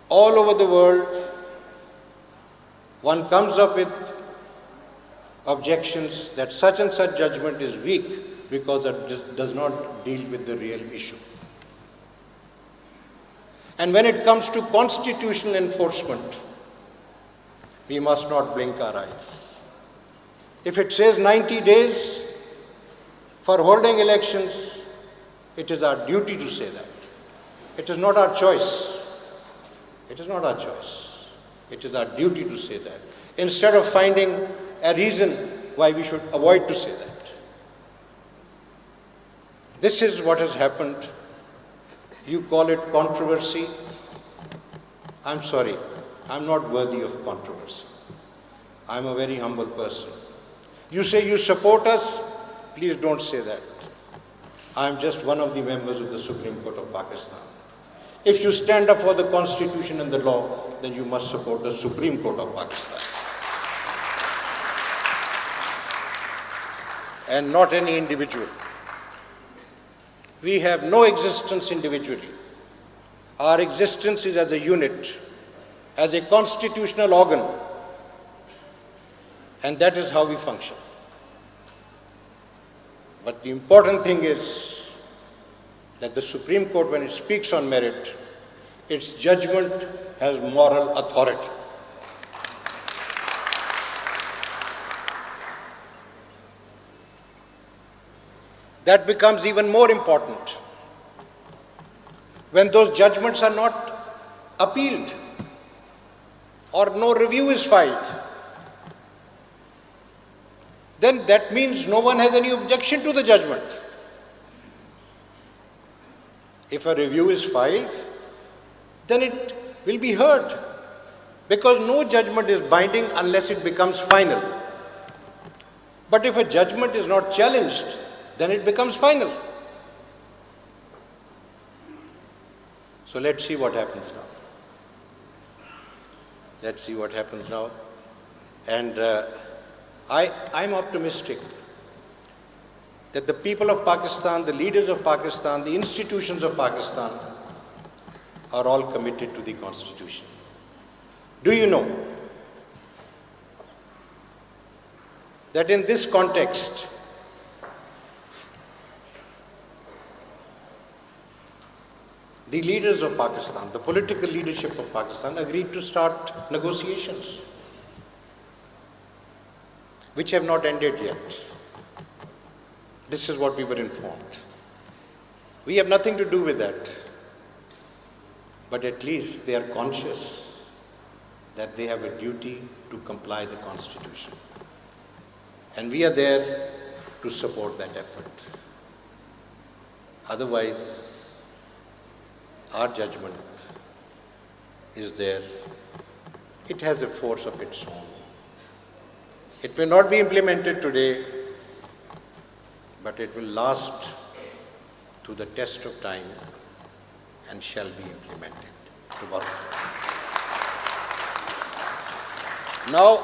All over the world, one comes up with objections that such and such judgment is weak because it just does not deal with the real issue. And when it comes to constitutional enforcement, we must not blink our eyes. If it says 90 days for holding elections, it is our duty to say that. It is not our choice. It is not our choice. It is our duty to say that, instead of finding a reason why we should avoid to say that. This is what has happened. You call it controversy. I'm sorry, I'm not worthy of controversy. I'm a very humble person. You say you support us, please don't say that. I'm just one of the members of the Supreme Court of Pakistan. If you stand up for the Constitution and the law, then you must support the Supreme Court of Pakistan. And not any individual. We have no existence individually. Our existence is as a unit, as a constitutional organ, and that is how we function. But the important thing is that the Supreme Court, when it speaks on merit, its judgment has moral authority. That becomes even more important when those judgments are not appealed or no review is filed. Then that means no one has any objection to the judgment. If a review is filed, then it will be heard, because no judgment is binding unless it becomes final. But if a judgment is not challenged, then it becomes final. So let's see what happens now. Let's see what happens now. And I'm optimistic that the people of Pakistan, the leaders of Pakistan, the institutions of Pakistan are all committed to the Constitution. Do you know that in this context, the leaders of Pakistan, the political leadership of Pakistan, agreed to start negotiations, which have not ended yet. This is what we were informed. We have nothing to do with that. But at least they are conscious that they have a duty to comply the Constitution. And we are there to support that effort. Otherwise, our judgment is there. It has a force of its own. It may not be implemented today, but it will last to the test of time and shall be implemented tomorrow. Now,